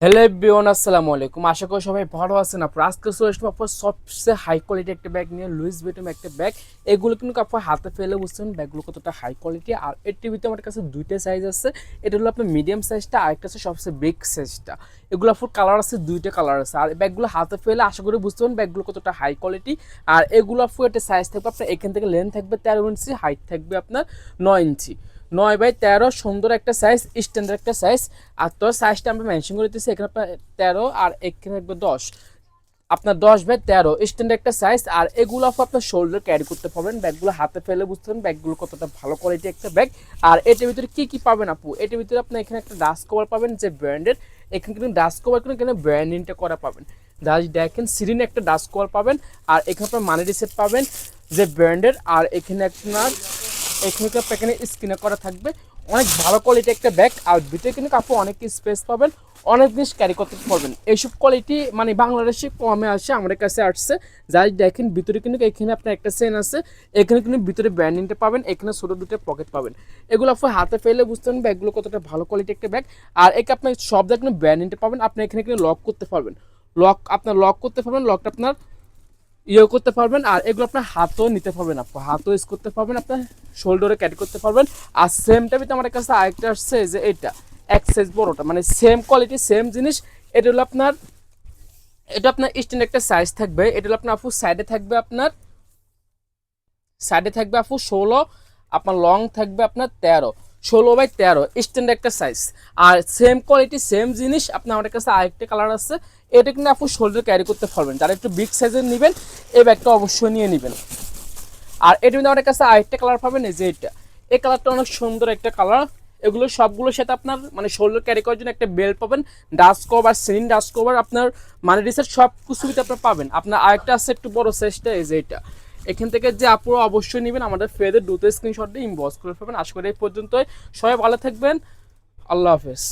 Hello everyone, আসসালামু আলাইকুম। আশা করি সবাই ভালো আছেন। আপনার আজকে চলে আসবো আপনার সবচেয়ে হাই কোয়ালিটি একটা ব্যাগ নিয়ে, লুইস ভিটন একটা ব্যাগ। এগুলো কিন্তু আপনার হাতে ফেলে বুঝছেন ব্যাগগুলো কতটা হাই কোয়ালিটি। আর এর টিভিতে আমার কাছে দুইটা সাইজ আছে। এটা হলো আপনার মিডিয়াম সাইজটা, আরেকটা আছে সবচেয়ে বিগ সাইজটা। এগুলো আপনার কালার আছে, দুইটা কালার আছে। আর ব্যাগগুলো হাতে ফেলে আশা করি বুঝতে পারেন ব্যাগগুলো কতটা হাই কোয়ালিটি। আর এগুলো আপনার একটা সাইজ থাকবে আপনার এখান থেকে লেন্থ থাকবে 13 ইঞ্চি, হাইট থাকবে আপনার 9 ইঞ্চি। 9x13 সুন্দর একটা সাইজ, স্ট্যান্ডার্ড একটা সাইজ। আর তোর সাইজটা আমরা মেনশন করে দিচ্ছি এখানে আপনার 13 আর এখানে থাকবে 10। আপনার 10x13 স্ট্যান্ডার্ড একটা সাইজ। আর এগুলো আপনার শোল্ডার ক্যারি করতে পারবেন। ব্যাগগুলো হাতে ফেলে বুঝতে পারবেন ব্যাগগুলো কতটা ভালো কোয়ালিটি একটা ব্যাগ। আর এটার ভিতরে কি কি পাবেন আপু? এটার ভিতরে আপনি এখানে একটা ডাস্ট কভার পাবেন যে ব্র্যান্ডের। এখানে কিন্তু ডাস্ট কভার কিন্তু এখানে ব্র্যান্ডিংটা করা পাবেন। দেখেন সিরিন একটা ডাস্ট কভার পাবেন। আর এখানে আপনার মানি রিসেট পাবেন যে ব্র্যান্ডের। আর এখানে আপনার এখানে স্ক্রিনে করা থাকবে। অনেক ভালো কোয়ালিটি একটা ব্যাগ। আর ভিতরে কিন্তু কাপড় অনেক স্পেস পাবেন, অনেক জিনিস ক্যারি করতে পারবেন। এইসব কোয়ালিটি মানে বাংলাদেশে কমে আসে, আমাদের কাছে আসছে। যাই দেখেন ভিতরে কিন্তু এখানে আপনার একটা চেন আছে, এখানে কিন্তু ভিতরে ব্র্যান্ডিংটা পাবেন, এখানে ছোটো দুটো পকেট পাবেন। এগুলো আপনার হাতে ফেলে বুঝতে পারবেন ব্যাগগুলো কতটা ভালো কোয়ালিটি একটা ব্যাগ। আর একে আপনার সব দেখেন ব্র্যান্ডিংটা পাবেন। আপনি এখানে কিন্তু লক করতে পারবেন, লক করতে পারবেন, লকটা আপনার করতে পারবেন। আর এগুলো আপনার হাতও নিতে পারবেন, আপনার হাতও ইউজ করতে পারবেন, আপনার শোল্ডারে ক্যারি করতে পারবেন। আর সেম টাইপে আমার কাছে আরেকটা আসছে যে এটা এক সাইজ বড়টা, মানে সেম কোয়ালিটি সেম জিনিস। এটা হলো আপনার স্ট্যান্ড একটা সাইজ থাকবে। এটা হলো আপনার আপু সাইডে থাকবে আপু 16, আপনার লং থাকবে আপনার 13, 16x13 স্ট্যান্ড একটা সাইজ। আর সেম কোয়ালিটি সেম জিনিস আপনার আমাদের কাছে আরেকটা কালার আছে। এটা কিন্তু আপু শোল্ডার ক্যারি করতে পারবেন। যারা একটু বিগ সাইজের নেবেন এই ব্যাগটা অবশ্যই নিয়ে নেবেন। আর এটা কিন্তু আমাদের কাছে আরেকটা কালার পাবেন, এই যে এটা, এই কালারটা অনেক সুন্দর একটা কালার। এগুলো সবগুলোর সাথে আপনার মানে শোল্ডার ক্যারি করার জন্য একটা বেল্ট পাবেন, dust cover, ceiling dust cover, আপনার মানে রিসেট সব কিছুতে আপনার পাবেন। আপনার আরেকটা আছে একটু বড় সাইজটা, এই যে এটা। এখান থেকে যে আপুরা অবশ্যই নেবেন আমাদের ফেদের দ্রুত স্ক্রিনশট দিয়ে ইনবক্স করে পাবেন। আশা করি এই পর্যন্তই। সবাই ভালো থাকবেন, আল্লাহ হাফেজ।